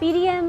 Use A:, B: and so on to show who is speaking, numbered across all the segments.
A: PDM,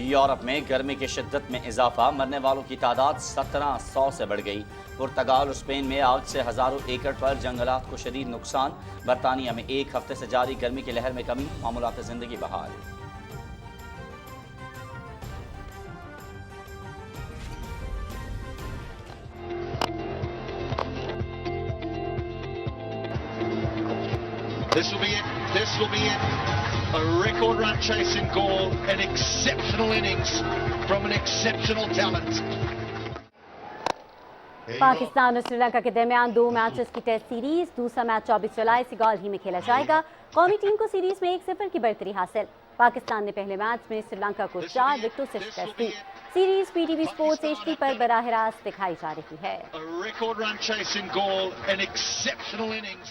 B: Europe میں گرمی کی شدت میں اضافہ، مرنے والوں کی تعداد 1700 سے بڑھ گئی۔ پرتگال اور اسپین میں آگ سے ہزاروں ایکڑ پر جنگلات کو شدید نقصان۔ برطانیہ میں ایک ہفتے سے جاری گرمی کی لہر میں کمی، معمولات زندگی بحال۔
C: This will be it. This will be it. A record run chasing goal, an exceptional innings from an exceptional talent.
A: Pakistan اور سری لنکا کے درمیان 2 میچز کی ٹیسٹ سیریز، دوسرا میچ 24 جولائی سے گال ہی میں کھیلا جائے گا۔ قومی ٹیم کو سیریز میں 1-0 کی برتری حاصل۔ پاکستان نے پہلے میچ میں سری لنکا کو 4 وکٹوں سے شکست دی۔ Series P T V sports HD پر براہ راست دکھائی جا رہی ہے۔
C: A record run chasing goal, an exceptional innings.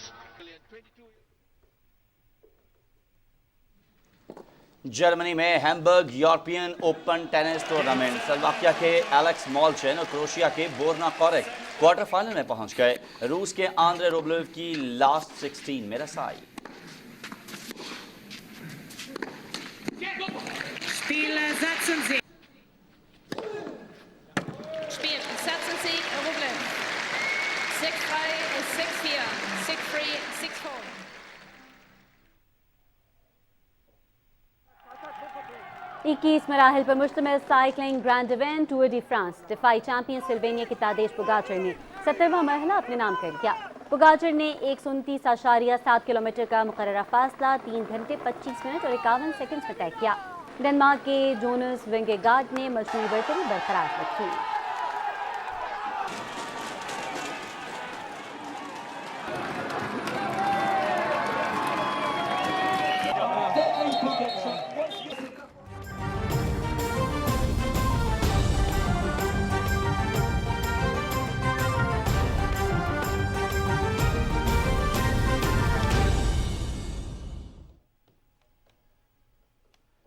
B: جرمنی میں Hamburg European Open tennis tournament, Slovakia کے ایلیکس مولچن اور کروشیا کے بورنا کورک کوارٹر فائنل میں پہنچ گئے۔ روس کے آندرے روبلوو کی لاسٹ 16 میں رسائی۔
D: Spiel setzen Sie. Spiel setzen Sie, Rublev. 6-3, 6-4, 6-3, 6-4.
A: اکیس مراحل پر مشتمل cycling grand event Tour de France, دفاعی چیمپئن سلوینیا کی تادیش پوگاچر نے 70واں مرحلہ اپنے نام کر لیا۔ پوگاچر نے 129.7 کلومیٹر کا مقررہ فاصلہ 3 گھنٹے 25 منٹ اور 51 سیکنڈز میں طے کیا۔ ڈنمارک کے جونس ونگیگارڈ نے مجموعی برتری برقرار رکھی۔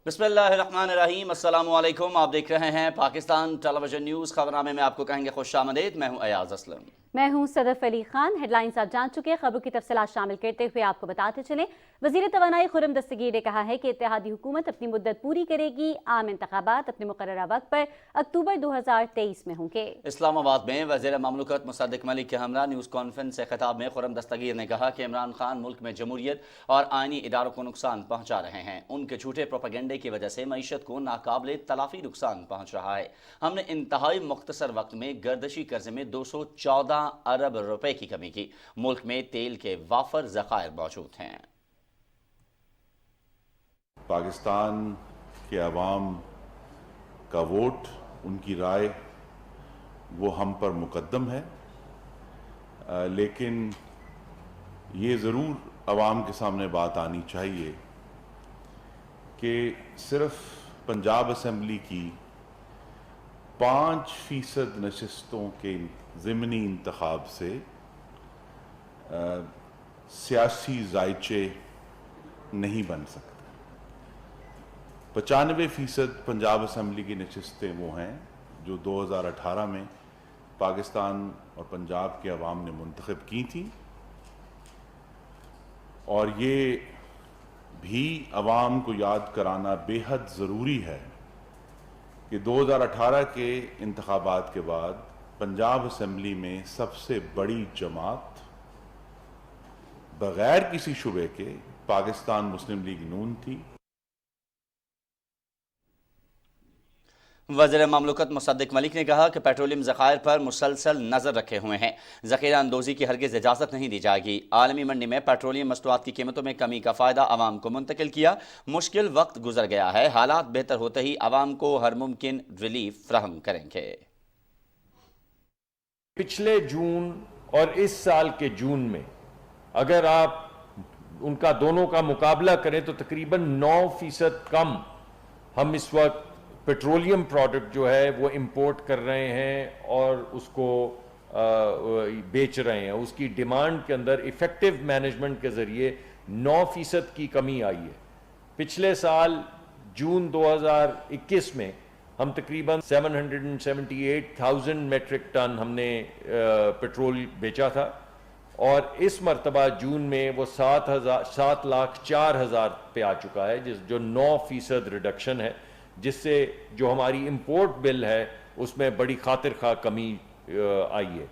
B: بسم اللہ الرحمن الرحیم، السلام علیکم۔ آپ دیکھ رہے ہیں پاکستان ٹیلی ویژن نیوز۔ خبرنامے میں آپ کو کہیں گے خوش آمدید۔ میں ہوں ایاز اسلم۔
A: میں ہوں صدف علی خان۔ ہیڈ لائنز آپ جان چکے، خبروں کی تفصیلات شامل کرتے ہوئے آپ کو بتاتے چلیں۔ وزیر توانائی خرم دستگیر نے کہا ہے کہ اتحادی حکومت اپنی مدت پوری کرے گی۔ عام انتخابات اپنے مقررہ وقت پر اکتوبر 2023 میں ہوں گے۔
B: اسلام آباد میں وزیر مملکت مصدق ملک کے ہمراہ نیوز کانفرنس سے خطاب میں خرم دستگیر نے کہا کہ عمران خان ملک میں جمہوریت اور آئینی اداروں کو نقصان پہنچا رہے ہیں۔ ان کے جھوٹے پروپیگنڈے کی وجہ سے معیشت کو ناقابل تلافی نقصان پہنچ رہا ہے۔ ہم نے انتہائی مختصر وقت میں گردشی قرضے میں 214 ارب روپے کی کمی کی۔ ملک میں تیل کے وافر ذخائر موجود ہیں۔
E: پاکستان کے عوام کا ووٹ، ان کی رائے، وہ ہم پر مقدم ہے، لیکن یہ ضرور عوام کے سامنے بات آنی چاہیے کہ صرف پنجاب اسمبلی کی 5% نشستوں کے ضمنی انتخاب سے سیاسی ذائچے نہیں بن سکتے۔ 95% پنجاب اسمبلی کی نشستیں وہ ہیں جو 2018 میں پاکستان اور پنجاب کے عوام نے منتخب کی تھیں، اور یہ بھی عوام کو یاد کرانا بے حد ضروری ہے کہ 2018 کے انتخابات کے بعد پنجاب اسمبلی میں سب سے بڑی جماعت بغیر کسی شبے کے پاکستان مسلم لیگ نون تھی۔
B: وزیر مملکت مصدق ملک نے کہا کہ پیٹرولیم ذخائر پر مسلسل نظر رکھے ہوئے ہیں، ذخیرہ اندوزی کی ہرگز اجازت نہیں دی جائے گی۔ عالمی منڈی میں پیٹرولیم مصنوعات کی قیمتوں میں کمی کا فائدہ عوام کو منتقل کیا۔ مشکل وقت گزر گیا ہے، حالات بہتر ہوتے ہی عوام کو ہر ممکن ریلیف فراہم کریں گے۔
F: پچھلے جون اور اس سال کے جون میں اگر آپ ان کا دونوں کا مقابلہ کریں تو تقریباً 9% کم ہم اس وقت پیٹرولیم پروڈکٹ جو ہے وہ امپورٹ کر رہے ہیں اور اس کو بیچ رہے ہیں۔ اس کی ڈیمانڈ کے اندر ایفیکٹو مینجمنٹ کے ذریعے 9% کی کمی آئی ہے۔ پچھلے سال جون 2021 میں ہم تقریباً 778,000 میٹرک ٹن ہم نے پیٹرول بیچا تھا، اور اس مرتبہ جون میں وہ 7,04,000 پہ آ چکا ہے، جو 9% ریڈکشن ہے۔ جس سے جو ہماری امپورٹ بل ہے اس میں بڑی خاطر خواہ کمی آئی ہے۔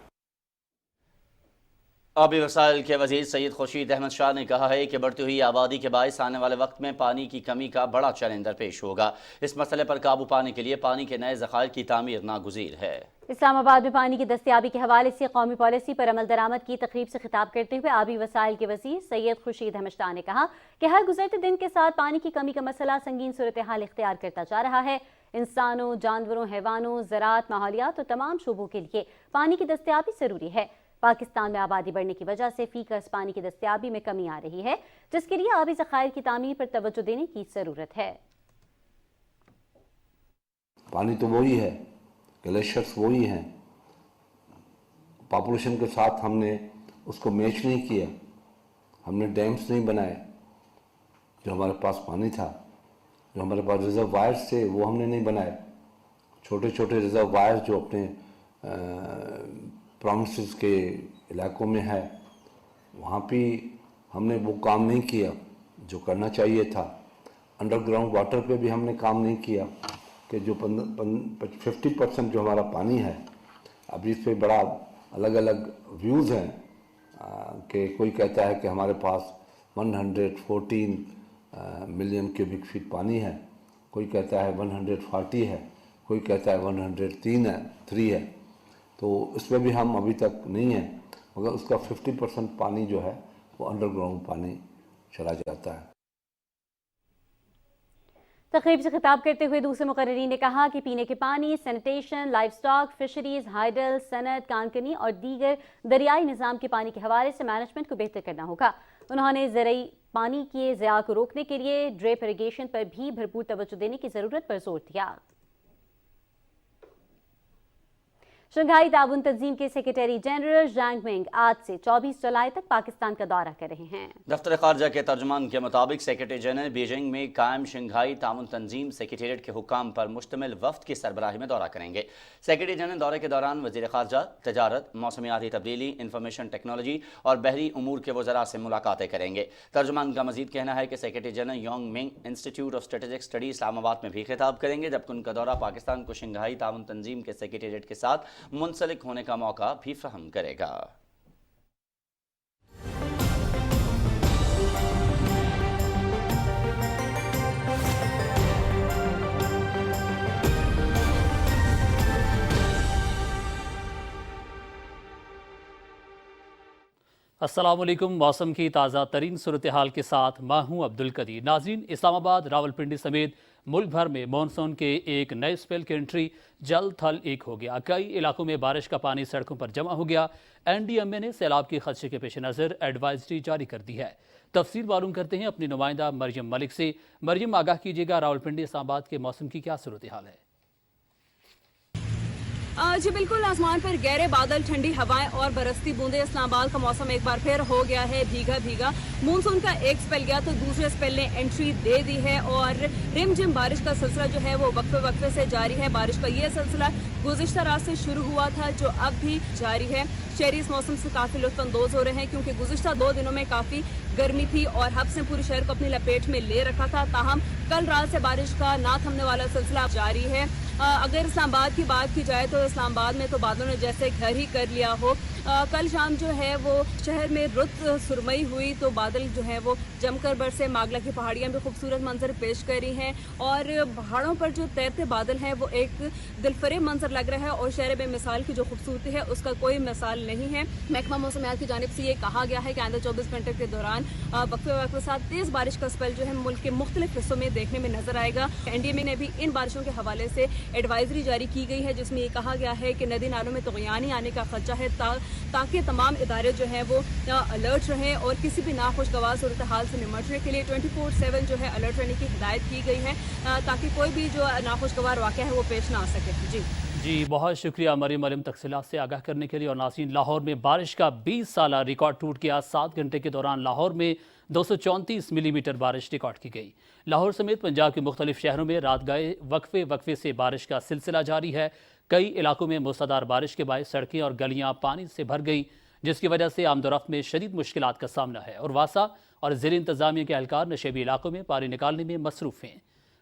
B: آبی وسائل کے وزیر سید خورشید احمد شاہ نے کہا ہے کہ بڑھتی ہوئی آبادی کے باعث آنے والے وقت میں پانی کی کمی کا بڑا چیلنج درپیش ہوگا۔ اس مسئلے پر قابو پانے کے لیے پانی کے نئے ذخائر کی تعمیر ناگزیر ہے۔
A: اسلام آباد میں پانی کی دستیابی کے حوالے سے قومی پالیسی پر عمل درآمد کی تقریب سے خطاب کرتے ہوئے آبی وسائل کے وزیر سید خورشید احمد شاہ نے کہا کہ ہر گزرتے دن کے ساتھ پانی کی کمی کا مسئلہ سنگین صورتحال اختیار کرتا جا رہا ہے۔ انسانوں، جانوروں، حیوانوں، زراعت، ماحولیات اور تمام شعبوں کے لیے پانی کی دستیابی ضروری ہے۔ پاکستان میں آبادی بڑھنے کی وجہ سے فی کس پانی کی دستیابی میں کمی آ رہی ہے، جس کے لیے آبی ذخائر کی تعمیر پر توجہ دینے کی ضرورت ہے۔
G: پانی تو وہی ہے، گلیشیئرس وہی ہیں، پاپولیشن کے ساتھ ہم نے اس کو میچ نہیں کیا، ہم نے ڈیمز نہیں بنائے، جو ہمارے پاس پانی تھا، جو ہمارے پاس ریزروائرز تھے وہ ہم نے نہیں بنائے۔ چھوٹے چھوٹے ریزروائرز جو اپنے پروونسز کے علاقوں میں ہے، وہاں پہ ہم نے وہ کام نہیں کیا جو کرنا چاہیے تھا۔ انڈر گراؤنڈ واٹر پہ بھی ہم نے کام نہیں کیا کہ جو 50% جو ہمارا پانی ہے، ابھی اس پہ بڑا الگ الگ ویوز ہیں کہ کوئی کہتا ہے کہ ہمارے پاس 114 ملین کیوبک فٹ پانی ہے، کوئی کہتا ہے 140 ہے، کوئی کہتا ہے 103 ہے، تو اس میں بھی ہم ابھی تک نہیں ہیں، مگر اس کا 50% پانی جو ہے وہ انڈر گراؤنڈ پانی چلا جاتا ہے۔
A: تقریب سے خطاب کرتے ہوئے دوسرے مقررین نے کہا کہ پینے کے پانی، sanitation, life stock, fisheries, hydel, صنعت، کانکنی اور دیگر دریائی نظام کے پانی کے حوالے سے مینجمنٹ کو بہتر کرنا ہوگا۔ انہوں نے زرعی پانی کے ضیاع کو روکنے کے لیے ڈریپ اریگیشن پر بھی بھرپور توجہ دینے کی ضرورت پر زور دیا۔ شنگھائی تعاون تنظیم کے سیکریٹری جنرل ژانگ منگ آج سے 24 جولائی تک پاکستان کا دورہ کر رہے ہیں۔
B: دفتر خارجہ کے ترجمان کے مطابق سیکریٹری جنرل بیجنگ میں قائم شنگھائی تعاون تنظیم سیکریٹریٹ کے حکام پر مشتمل وفد کی سربراہی میں دورہ کریں گے۔ سیکریٹری جنرل دورے کے دوران وزیر خارجہ، تجارت، موسمیاتی تبدیلی، انفارمیشن ٹیکنالوجی اور بحری امور کے وزراء سے ملاقاتیں کریں گے۔ ترجمان کا مزید کہنا ہے کہ سیکریٹری جنرل یونگ منگ انسٹیٹیوٹ آف اسٹریٹجک اسٹڈی اسلام آباد میں بھی خطاب کریں گے، جبکہ ان کا دورہ پاکستان کو شنگھائی تعاون تنظیم کے سیکریٹریٹ کے ساتھ منسلک ہونے کا موقع بھی فراہم کرے گا۔
H: السلام علیکم۔ موسم کی تازہ ترین صورتحال کے ساتھ میں ہوں عبدالقدیر۔ ناظرین، اسلام آباد، راولپنڈی سمیت ملک بھر میں مانسون کے ایک نئے اسپیل کی انٹری جلد تھل ایک ہو گیا۔ کئی علاقوں میں بارش کا پانی سڑکوں پر جمع ہو گیا۔ NDMA نے سیلاب کے خدشے کے پیش نظر ایڈوائزری جاری کر دی ہے۔ تفصیل معلوم کرتے ہیں اپنی نمائندہ مریم ملک سے۔ مریم، آگاہ کیجیے گا راولپنڈی اسلام آباد کے موسم کی کیا صورتحال ہے؟
I: جی بالکل، آسمان پر گہرے بادل، ٹھنڈی ہوائیں اور برستی بوندیں۔ اسلام آباد کا موسم ایک بار پھر ہو گیا ہے بھیگا بھیگا۔ مونسون کا ایک اسپیل گیا تو دوسرے اسپیل نے انٹری دے دی ہے اور رم جم بارش کا سلسلہ جو ہے وہ وقفے وقفے سے جاری ہے۔ بارش کا یہ سلسلہ گزشتہ رات سے شروع ہوا تھا جو اب بھی جاری ہے۔ شہری اس موسم سے کافی لطف اندوز ہو رہے ہیں کیونکہ گزشتہ 2 دنوں میں کافی گرمی تھی اور ہب سے پورے شہر کو اپنی لپیٹ میں لے رکھا تھا، تاہم کل رات سے بارش کا نہ تھمنے والا سلسلہ جاری ہے۔ اگر اسلام آباد کی بات کی جائے تو اسلام آباد میں تو بادلوں نے جیسے گھر ہی کر لیا ہو۔ کل شام جو ہے وہ شہر میں رت سرمئی ہوئی تو بادل جو ہے وہ جم کر برسے۔ ماگلا کی پہاڑیاں بھی خوبصورت منظر پیش کر رہی ہیں اور پہاڑوں پر جو تیرتے بادل ہیں وہ ایک دلفریب منظر لگ رہا ہے اور شہر بے مثال کی جو خوبصورتی ہے اس کا کوئی مثال نہیں ہے۔ محکمہ موسمیات کی جانب سے یہ کہا گیا ہے کہ آئندہ 24 گھنٹے کے دوران وقفے وقفے کے ساتھ تیز بارش کا اسپیل جو ہے ملک کے مختلف حصوں میں دیکھنے میں نظر آئے گا۔ NDMA نے بھی ان بارشوں کے حوالے سے ایڈوائزری جاری کی گئی ہے جس میں یہ کہا گیا ہے کہ ندی نالوں میں طغیانی آنے کا خدشہ ہے تاکہ تمام ادارے جو ہیں وہ الرٹ رہیں اور کسی بھی ناخوشگوار صورتحال سے نمٹنے کے لیے 24/7 جو ہے الرٹ رہنے کی ہدایت کی گئی ہے تاکہ کوئی بھی جو ناخوشگوار واقعہ ہے وہ پیش نہ آ سکے۔
H: جی بہت شکریہ مریم علم تفصیلات سے آگاہ کرنے کے لیے۔ اور ناظرین، لاہور میں بارش کا 20 سالہ ریکارڈ ٹوٹ گیا۔ 7 گھنٹے کے دوران لاہور میں 234 ملی میٹر بارش ریکارڈ کی گئی۔ لاہور سمیت پنجاب کے مختلف شہروں میں رات گئے وقفے وقفے سے بارش کا سلسلہ جاری ہے۔ کئی علاقوں میں موسلادھار بارش کے باعث سڑکیں اور گلیاں پانی سے بھر گئیں، جس کی وجہ سے آمد و رفت میں شدید مشکلات کا سامنا ہے اور واسا اور ضلع انتظامیہ کے اہلکار نشیبی علاقوں میں پانی نکالنے میں مصروف ہیں۔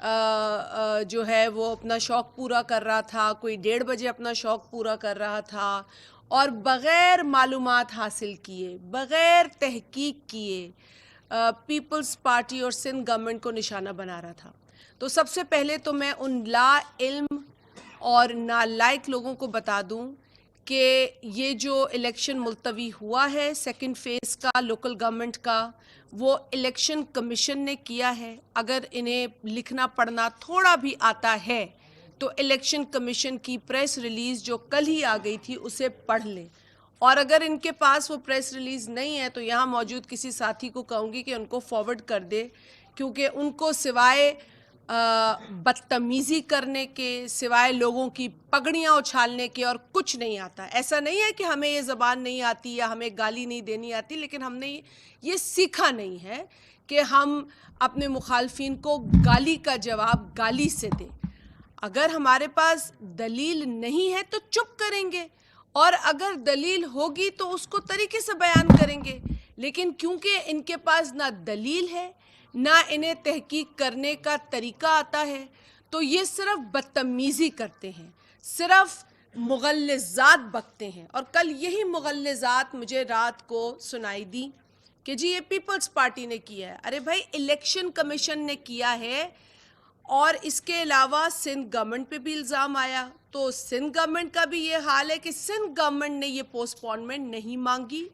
J: جو ہے وہ اپنا شوق پورا کر رہا تھا, کوئی 1:30 بجے اپنا شوق پورا کر رہا تھا, اور بغیر معلومات حاصل کیے, بغیر تحقیق کیے پیپلز پارٹی اور سندھ گورنمنٹ کو نشانہ بنا رہا تھا. تو سب سے پہلے تو میں ان لا علم اور نالائق لوگوں کو بتا دوں کہ یہ جو الیکشن ملتوی ہوا ہے سیکنڈ فیز کا لوکل گورنمنٹ کا, وہ الیکشن کمیشن نے کیا ہے. اگر انہیں لکھنا پڑھنا تھوڑا بھی آتا ہے تو الیکشن کمیشن کی پریس ریلیز جو کل ہی آ گئی تھی اسے پڑھ لیں, اور اگر ان کے پاس وہ پریس ریلیز نہیں ہے تو یہاں موجود کسی ساتھی کو کہوں گی کہ ان کو فارورڈ کر دے, کیونکہ ان کو سوائے بدتمیزی کرنے کے, سوائے لوگوں کی پگڑیاں اچھالنے کے اور کچھ نہیں آتا. ایسا نہیں ہے کہ ہمیں یہ زبان نہیں آتی یا ہمیں گالی نہیں دینی آتی, لیکن ہم نے یہ سیکھا نہیں ہے کہ ہم اپنے مخالفین کو گالی کا جواب گالی سے دیں. اگر ہمارے پاس دلیل نہیں ہے تو چپ کریں گے, اور اگر دلیل ہوگی تو اس کو طریقے سے بیان کریں گے. لیکن کیونکہ ان کے پاس نہ دلیل ہے نہ انہیں تحقیق کرنے کا طریقہ آتا ہے, تو یہ صرف بدتمیزی کرتے ہیں, صرف مغلظات بکتے ہیں. اور کل یہی مغلظات مجھے رات کو سنائی دی کہ جی یہ پیپلز پارٹی نے کیا ہے. ارے بھائی, الیکشن کمیشن نے کیا ہے, اور اس کے علاوہ سندھ گورنمنٹ پہ بھی الزام آیا. تو سندھ گورنمنٹ کا بھی یہ حال ہے کہ سندھ گورنمنٹ نے یہ پوسٹ پونمنٹ نہیں مانگی.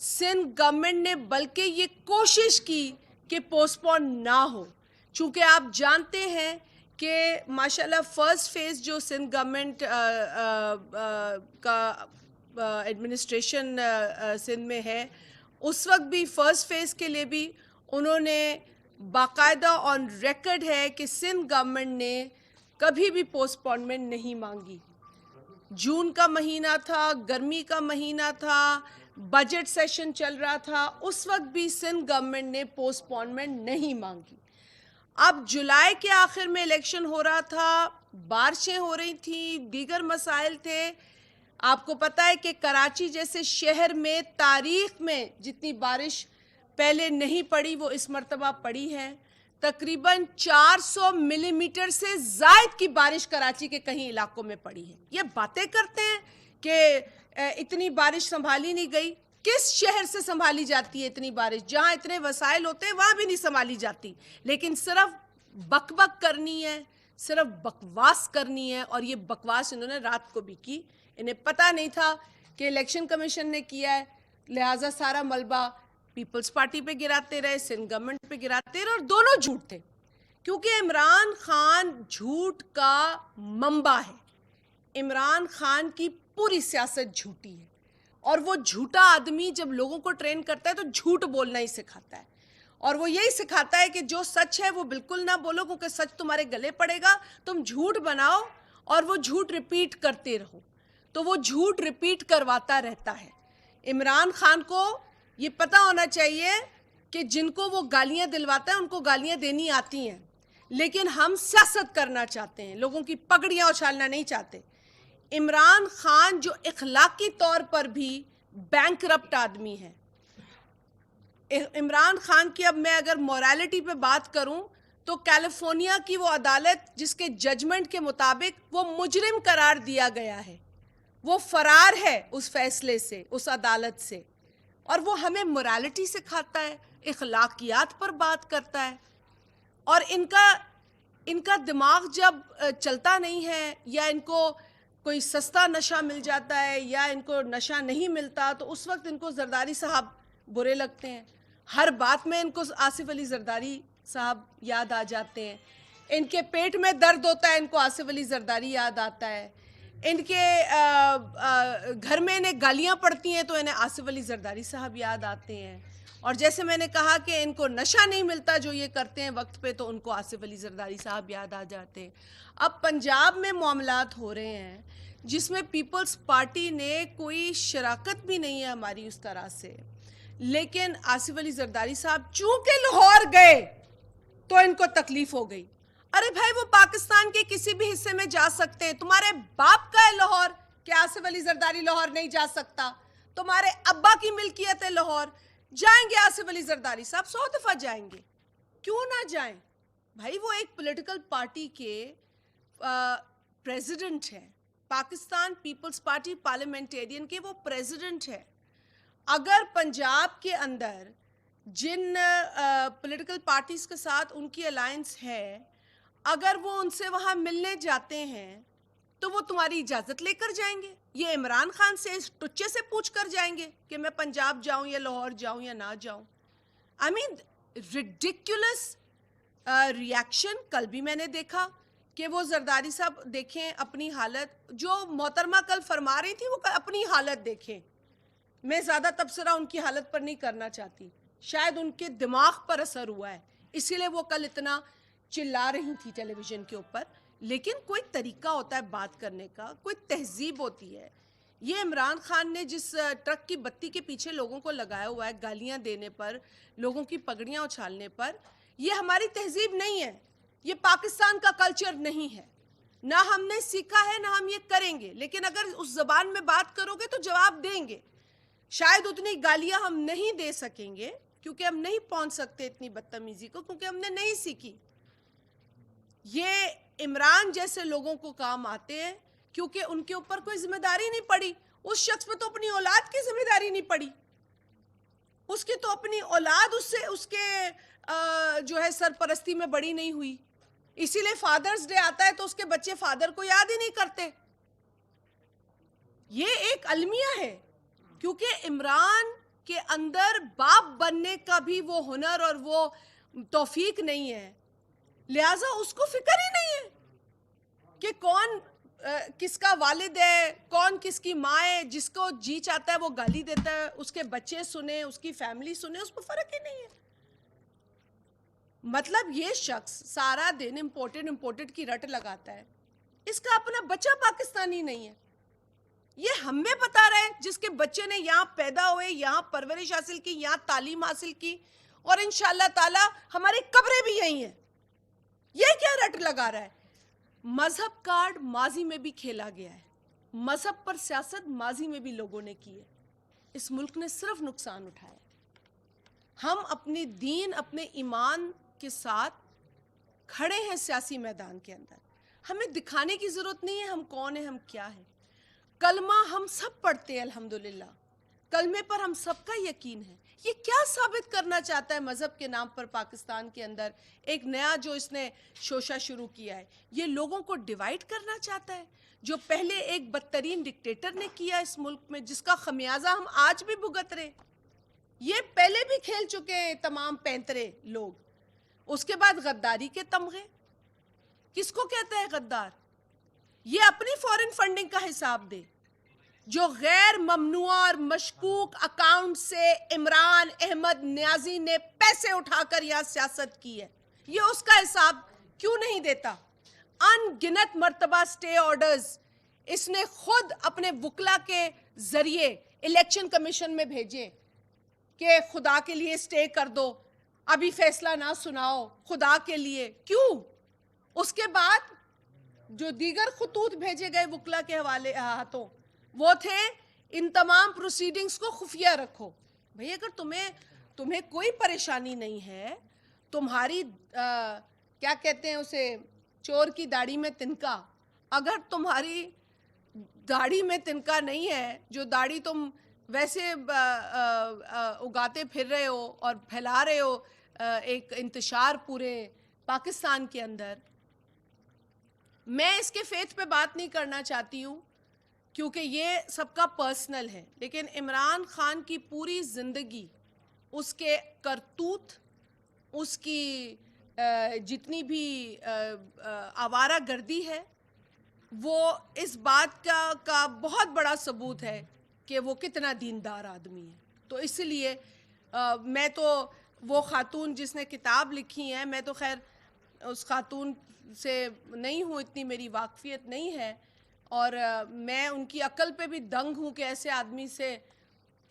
J: سندھ گورنمنٹ نے بلکہ یہ کوشش کی کہ پوسٹ پون نہ ہو, چونکہ آپ جانتے ہیں کہ ماشاءاللہ فرسٹ فیز جو سندھ گورنمنٹ کا ایڈمنسٹریشن سندھ میں ہے, اس وقت بھی فرسٹ فیز کے لیے بھی انہوں نے باقاعدہ آن ریکڈ ہے کہ سندھ گورنمنٹ نے کبھی بھی پوسٹ پونمنٹ نہیں مانگی. جون کا مہینہ تھا, گرمی کا مہینہ تھا, بجٹ سیشن چل رہا تھا, اس وقت بھی سندھ گورنمنٹ نے پوسٹ پونمنٹ نہیں مانگی. اب جولائی کے آخر میں الیکشن ہو رہا تھا, بارشیں ہو رہی تھیں, دیگر مسائل تھے. آپ کو پتہ ہے کہ کراچی جیسے شہر میں تاریخ میں جتنی بارش پہلے نہیں پڑی وہ اس مرتبہ پڑی ہے. تقریباً 400 ملی میٹر سے زائد کی بارش کراچی کے کہیں علاقوں میں پڑی ہے. یہ باتیں کرتے ہیں کہ اتنی بارش سنبھالی نہیں گئی. کس شہر سے سنبھالی جاتی ہے اتنی بارش؟ جہاں اتنے وسائل ہوتے ہیں وہاں بھی نہیں سنبھالی جاتی. لیکن صرف بک بک کرنی ہے, صرف بکواس کرنی ہے, اور یہ بکواس انہوں نے رات کو بھی کی. انہیں پتہ نہیں تھا کہ الیکشن کمیشن نے کیا ہے, لہٰذا سارا ملبہ پیپلز پارٹی پہ گراتے رہے, سندھ گورنمنٹ پہ گراتے رہے, اور دونوں جھوٹ تھے. کیونکہ عمران خان جھوٹ کا منبع ہے. عمران خان کی پوری سیاست جھوٹی ہے, اور وہ جھوٹا آدمی جب لوگوں کو ٹرین کرتا ہے تو جھوٹ بولنا ہی سکھاتا ہے, اور وہ یہی سکھاتا ہے کہ جو سچ ہے وہ بالکل نہ بولو, کیونکہ سچ تمہارے گلے پڑے گا. تم جھوٹ بناؤ اور وہ جھوٹ ریپیٹ کرتے رہو, تو وہ جھوٹ ریپیٹ کرواتا رہتا ہے. عمران خان کو یہ پتہ ہونا چاہیے کہ جن کو وہ گالیاں دلواتا ہے ان کو گالیاں دینی آتی ہیں, لیکن ہم سیاست کرنا چاہتے ہیں, لوگوں کی پگڑیاں اچھالنا نہیں چاہتے. عمران خان جو اخلاقی طور پر بھی بینکرپٹ آدمی ہے, عمران خان کی, اب میں اگر موریلٹی پہ بات کروں تو کیلیفورنیا کی وہ عدالت جس کے ججمنٹ کے مطابق وہ مجرم قرار دیا گیا ہے, وہ فرار ہے اس فیصلے سے, اس عدالت سے, اور وہ ہمیں موریلٹی سکھاتا ہے, اخلاقیات پر بات کرتا ہے. اور ان کا دماغ جب چلتا نہیں ہے, یا ان کو کوئی سستا نشہ مل جاتا ہے یا ان کو نشہ نہیں ملتا, تو اس وقت ان کو زرداری صاحب برے لگتے ہیں. ہر بات میں ان کو آصف علی زرداری صاحب یاد آ جاتے ہیں. ان کے پیٹ میں درد ہوتا ہے, ان کو آصف علی زرداری یاد آتا ہے. ان کے گھر میں انہیں گالیاں پڑتی ہیں تو انہیں آصف علی زرداری صاحب یاد آتے ہیں. اور جیسے میں نے کہا کہ ان کو نشہ نہیں ملتا جو یہ کرتے ہیں وقت پہ, تو ان کو آصف علی زرداری صاحب یاد آ جاتے ہیں. اب پنجاب میں معاملات ہو رہے ہیں جس میں پیپلز پارٹی نے کوئی شراکت بھی نہیں ہے ہماری اس طرح سے, لیکن آصف علی زرداری صاحب چونکہ لاہور گئے تو ان کو تکلیف ہو گئی. ارے بھائی, وہ پاکستان کے کسی بھی حصے میں جا سکتے ہیں. تمہارے باپ کا ہے لاہور, کہ آصف علی زرداری لاہور نہیں جا سکتا؟ تمہارے ابا کی ملکیت ہے لاہور, جائیں گے آصف علی زرداری صاحب 100 دفعہ جائیں گے, کیوں نہ جائیں؟ بھائی وہ ایک پولیٹیکل پارٹی کے پریزیڈنٹ ہیں, پاکستان پیپلز پارٹی پارلیمنٹیرین کے وہ پریزیڈنٹ ہے. اگر پنجاب کے اندر جن پولیٹیکل پارٹیز کے ساتھ ان کی الائنس ہے, اگر وہ ان سے وہاں ملنے جاتے ہیں تو وہ تمہاری اجازت لے کر جائیں گے؟ یہ عمران خان سے اس ٹچے سے پوچھ کر جائیں گے کہ میں پنجاب جاؤں یا لاہور جاؤں یا نہ جاؤں؟ آئی مین ریڈیکولس ریاکشن. کل بھی میں نے دیکھا کہ وہ زرداری صاحب دیکھیں اپنی حالت, جو محترمہ کل فرما رہی تھی وہ اپنی حالت دیکھیں. میں زیادہ تبصرہ ان کی حالت پر نہیں کرنا چاہتی, شاید ان کے دماغ پر اثر ہوا ہے اسی لیے وہ کل اتنا چلا رہی تھی ٹیلی ویژن کے اوپر. لیکن کوئی طریقہ ہوتا ہے بات کرنے کا, کوئی تہذیب ہوتی ہے. یہ عمران خان نے جس ٹرک کی بتی کے پیچھے لوگوں کو لگایا ہوا ہے گالیاں دینے پر, لوگوں کی پگڑیاں اچھالنے پر, یہ ہماری تہذیب نہیں ہے, یہ پاکستان کا کلچر نہیں ہے, نہ ہم نے سیکھا ہے نہ ہم یہ کریں گے. لیکن اگر اس زبان میں بات کرو گے تو جواب دیں گے. شاید اتنی گالیاں ہم نہیں دے سکیں گے کیونکہ ہم نہیں پہنچ سکتے اتنی بدتمیزی کو, کیونکہ ہم نے نہیں سیکھی. یہ عمران جیسے لوگوں کو کام آتے ہیں کیونکہ ان کے اوپر کوئی ذمہ داری نہیں پڑی. اس شخص پہ تو اپنی اولاد کی ذمہ داری نہیں پڑی, اس کی تو اپنی اولاد اس سے اس کے جو ہے سرپرستی میں بڑی نہیں ہوئی. اسی لیے فادرز ڈے آتا ہے تو اس کے بچے فادر کو یاد ہی نہیں کرتے. یہ ایک المیہ ہے کیونکہ عمران کے اندر باپ بننے کا بھی وہ ہنر اور وہ توفیق نہیں ہے, لہٰذا اس کو فکر ہی نہیں ہے کہ کون کس کا والد ہے, کون کس کی ماں ہے. جس کو جی چاہتا ہے وہ گالی دیتا ہے, اس کے بچے سنیں, اس کی فیملی سنیں, اس کو فرق ہی نہیں ہے. مطلب یہ شخص سارا دن امپورٹڈ کی رٹ لگاتا ہے, اس کا اپنا بچہ پاکستانی نہیں ہے. یہ ہمیں بتا رہے ہیں جس کے بچے نے یہاں پیدا ہوئے, یہاں پرورش حاصل کی, یہاں تعلیم حاصل کی, اور انشاءاللہ تعالی ہماری قبریں بھی یہی ہیں. یہ کیا رٹ لگا رہا ہے؟ مذہب کارڈ ماضی میں بھی کھیلا گیا ہے, مذہب پر سیاست ماضی میں بھی لوگوں نے کی ہے. اس ملک نے صرف نقصان اٹھایا. ہم اپنی دین, اپنے ایمان کے ساتھ کھڑے ہیں سیاسی میدان کے اندر. ہمیں دکھانے کی ضرورت نہیں ہے ہم کون ہیں, ہم کیا ہیں. کلمہ ہم سب پڑھتے ہیں الحمدللہ, کلمے پر ہم سب کا یقین ہے. یہ کیا ثابت کرنا چاہتا ہے مذہب کے نام پر پاکستان کے اندر ایک نیا جو اس نے شوشہ شروع کیا ہے؟ یہ لوگوں کو ڈیوائیڈ کرنا چاہتا ہے, جو پہلے ایک بدترین ڈکٹیٹر نے کیا اس ملک میں, جس کا خمیازہ ہم آج بھی بھگت رہے. یہ پہلے بھی کھیل چکے ہیں تمام پینترے لوگ. اس کے بعد غداری کے تمغے. کس کو کہتا ہے غدار؟ یہ اپنی فورن فنڈنگ کا حساب دے. جو غیر ممنوع اور مشکوک اکاؤنٹ سے عمران احمد نیازی نے پیسے اٹھا کر یہاں سیاست کی ہے, یہ اس کا حساب کیوں نہیں دیتا؟ ان گنت مرتبہ سٹے آرڈرز اس نے خود اپنے وکلا کے ذریعے الیکشن کمیشن میں بھیجے کہ خدا کے لیے سٹے کر دو, ابھی فیصلہ نہ سناؤ, خدا کے لیے. کیوں؟ اس کے بعد جو دیگر خطوط بھیجے گئے وکلا کے حوالے ہاتھوں وہ تھے ان تمام پروسیڈنگز کو خفیہ رکھو. بھئی اگر تمہیں کوئی پریشانی نہیں ہے, تمہاری کیا کہتے ہیں اسے, چور کی داڑھی میں تنکا, اگر تمہاری داڑھی میں تنکا نہیں ہے, جو داڑھی تم ویسے اگاتے پھر رہے ہو اور پھیلا رہے ہو ایک انتشار پورے پاکستان کے اندر. میں اس کے فیتھ پہ بات نہیں کرنا چاہتی ہوں کیونکہ یہ سب کا پرسنل ہے, لیکن عمران خان کی پوری زندگی, اس کے کرتوت, اس کی جتنی بھی آوارہ گردی ہے, وہ اس بات کا بہت بڑا ثبوت ہے کہ وہ کتنا دیندار آدمی ہے. تو اس لیے میں تو وہ خاتون جس نے کتاب لکھی ہے, میں تو خیر اس خاتون سے نہیں ہوں, اتنی میری واقفیت نہیں ہے, اور میں ان کی عقل پہ بھی دنگ ہوں کہ ایسے آدمی سے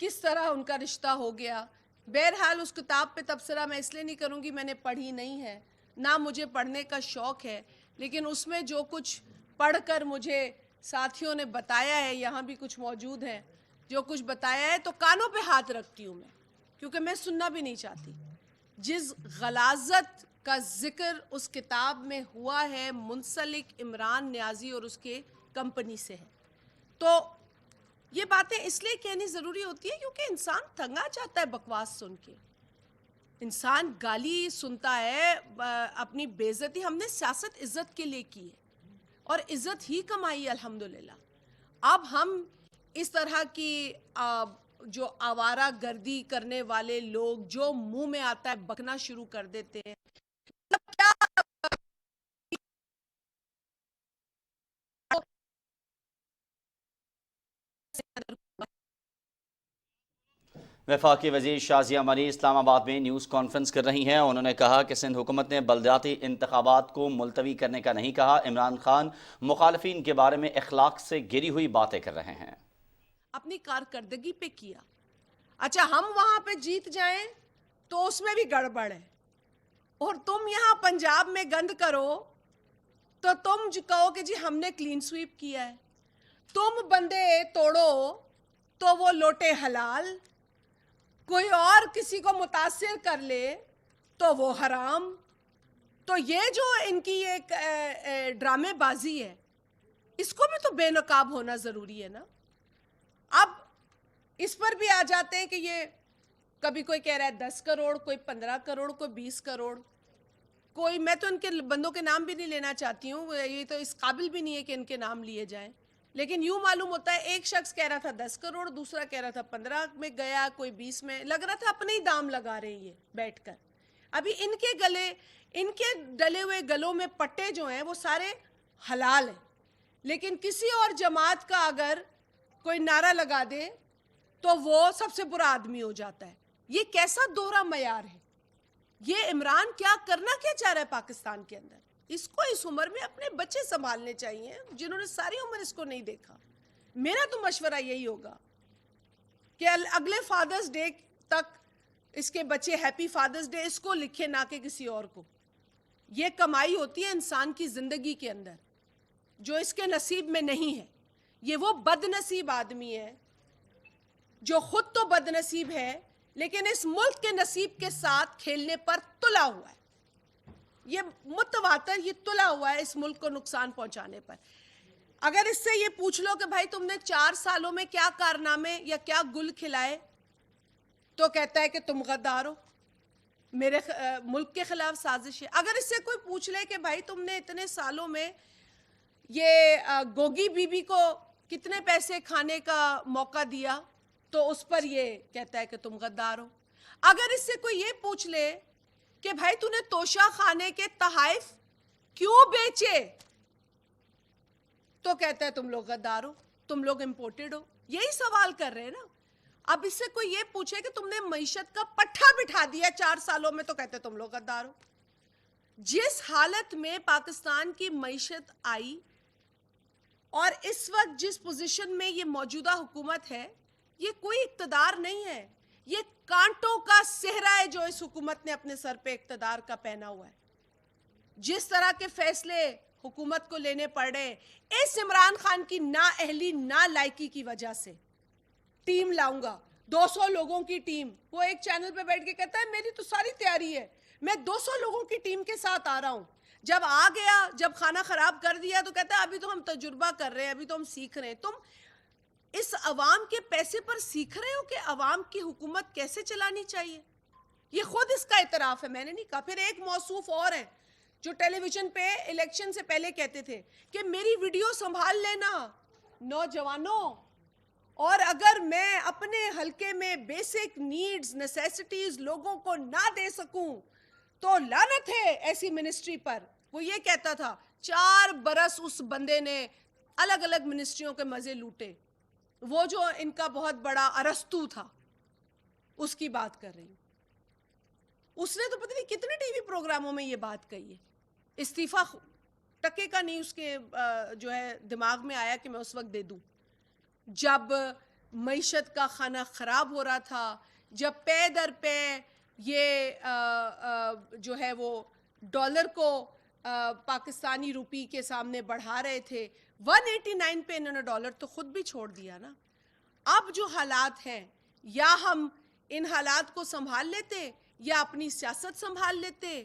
J: کس طرح ان کا رشتہ ہو گیا. بہرحال اس کتاب پہ تبصرہ میں اس لیے نہیں کروں گی, میں نے پڑھی نہیں ہے, نہ مجھے پڑھنے کا شوق ہے, لیکن اس میں جو کچھ پڑھ کر مجھے ساتھیوں نے بتایا ہے, یہاں بھی کچھ موجود ہیں, جو کچھ بتایا ہے تو کانوں پہ ہاتھ رکھتی ہوں میں, کیونکہ میں سننا بھی نہیں چاہتی. جس غلاظت کا ذکر اس کتاب میں ہوا ہے منسلک عمران نیازی اور اس کے کمپنی سے ہے. تو یہ باتیں اس لیے کہنی ضروری ہوتی ہے کیونکہ انسان تنگا جاتا ہے بکواس سن کے. انسان گالی سنتا ہے, اپنی بے عزتی. ہم نے سیاست عزت کے لیے کی ہے اور عزت ہی کمائی الحمدللہ. اب ہم اس طرح کی جو آوارہ گردی کرنے والے لوگ جو منہ میں آتا ہے بکنا شروع کر دیتے ہیں.
B: وفاقی وزیر شازیہ مری اسلام آباد میں نیوز کانفرنس کر رہی ہیں. انہوں نے کہا کہ سندھ حکومت نے بلدیاتی انتخابات کو ملتوی کرنے کا نہیں کہا. عمران خان مخالفین کے بارے میں اخلاق سے گری ہوئی باتیں کر رہے ہیں.
J: اپنی کارکردگی پہ کیا. اچھا ہم وہاں پہ جیت جائیں تو اس میں بھی گڑبڑ ہے, اور تم یہاں پنجاب میں گند کرو تو تم جو کہو کہ جی ہم نے کلین سویپ کیا ہے. تم بندے توڑو تو وہ لوٹے حلال, کوئی اور کسی کو متاثر کر لے تو وہ حرام. تو یہ جو ان کی ایک ڈرامے بازی ہے اس کو بھی تو بے نقاب ہونا ضروری ہے نا. اب اس پر بھی آ جاتے ہیں کہ یہ کبھی کوئی کہہ رہا ہے 10 کروڑ, کوئی 15 کروڑ, کوئی 20 کروڑ, کوئی, میں تو ان کے بندوں کے نام بھی نہیں لینا چاہتی ہوں, یہ تو اس قابل بھی نہیں ہے کہ ان کے نام لیے جائیں. لیکن یوں معلوم ہوتا ہے ایک شخص کہہ رہا تھا 10 کروڑ, دوسرا کہہ رہا تھا 15 میں گیا, کوئی 20 میں, لگ رہا تھا اپنے ہی دام لگا رہے ہیں یہ بیٹھ کر. ابھی ان کے گلے, ان کے ڈلے ہوئے گلوں میں پٹے جو ہیں وہ سارے حلال ہیں. لیکن کسی اور جماعت کا اگر کوئی نعرہ لگا دے تو وہ سب سے برا آدمی ہو جاتا ہے. یہ کیسا دوہرا معیار ہے؟ یہ عمران کیا کرنا کیا چاہ رہا ہے پاکستان کے اندر؟ اس کو اس عمر میں اپنے بچے سنبھالنے چاہیے جنہوں نے ساری عمر اس کو نہیں دیکھا. میرا تو مشورہ یہی ہوگا کہ اگلے فادرز ڈے تک اس کے بچے ہیپی فادرز ڈے اس کو لکھے, نہ کہ کسی اور کو. یہ کمائی ہوتی ہے انسان کی زندگی کے اندر جو اس کے نصیب میں نہیں ہے. یہ وہ بد نصیب آدمی ہے جو خود تو بد نصیب ہے لیکن اس ملک کے نصیب کے ساتھ کھیلنے پر تلا ہوا ہے. یہ متواتر یہ تلا ہوا ہے اس ملک کو نقصان پہنچانے پر. اگر اس سے یہ پوچھ لو کہ بھائی تم نے 4 سالوں میں کیا کارنامے یا کیا گل کھلائے, تو کہتا ہے کہ تم غدار ہو, میرے ملک کے خلاف سازش ہے. اگر اس سے کوئی پوچھ لے کہ بھائی تم نے اتنے سالوں میں یہ گوگی بی بی کو کتنے پیسے کھانے کا موقع دیا, تو اس پر یہ کہتا ہے کہ تم غدار ہو. اگر اس سے کوئی یہ پوچھ لے کہ بھائی تو نے توشہ خانے کے تحائف کیوں بیچے, تو کہتا ہے تم لوگ غدار ہو, تم لوگ امپورٹڈ ہو. یہی سوال کر رہے ہیں نا. اب اس سے کوئی یہ پوچھے کہ تم نے معیشت کا پٹھا بٹھا دیا 4 سالوں میں, تو کہتے ہیں تم لوگ غدار ہو. جس حالت میں پاکستان کی معیشت آئی اور اس وقت جس پوزیشن میں یہ موجودہ حکومت ہے, یہ کوئی اقتدار نہیں ہے, یہ کانٹوں کا صحرا ہے جو اس حکومت نے اپنے سر پہ اقتدار کا پہنا ہوا ہے. جس طرح کے فیصلے حکومت کو لینے پڑ رہے اس عمران خان کی نااہلی نالائکی کی وجہ سے. ٹیم لاؤں گا, 200 لوگوں کی ٹیم. وہ ایک چینل پہ بیٹھ کے کہتا ہے میری تو ساری تیاری ہے, میں 200 لوگوں کی ٹیم کے ساتھ آ رہا ہوں. جب آ گیا, جب کھانا خراب کر دیا تو کہتا ہے ابھی تو ہم تجربہ کر رہے ہیں, ابھی تو ہم سیکھ رہے ہیں. تم اس عوام کے پیسے پر سیکھ رہے ہو کہ عوام کی حکومت کیسے چلانی چاہیے. یہ خود اس کا اعتراف ہے, میں نے نہیں کہا. پھر ایک موصوف اور ہیں جو ٹیلی ویژن پہ الیکشن سے پہلے کہتے تھے کہ میری ویڈیو سنبھال لینا نوجوانوں, اور اگر میں اپنے حلقے میں بیسک نیڈز نیسیسٹیز لوگوں کو نہ دے سکوں تو لعنت ہے ایسی منسٹری پر. وہ یہ کہتا تھا. 4 برس اس بندے نے الگ الگ منسٹریوں کے مزے لوٹے. وہ جو ان کا بہت بڑا ارسطو تھا اس کی بات کر رہی ہوں. اس نے تو پتہ نہیں کتنے ٹی وی پروگراموں میں یہ بات کہی ہے. استعفیٰ ٹکے کا نہیں اس کے جو ہے دماغ میں آیا کہ میں اس وقت دے دوں, جب معیشت کا کھانا خراب ہو رہا تھا, جب پے در پے یہ جو ہے وہ ڈالر کو پاکستانی روپی کے سامنے بڑھا رہے تھے. 189 پہ انہوں نے ڈالر تو خود بھی چھوڑ دیا نا. اب جو حالات ہیں, یا ہم ان حالات کو سنبھال لیتے یا اپنی سیاست سنبھال لیتے,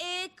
J: 1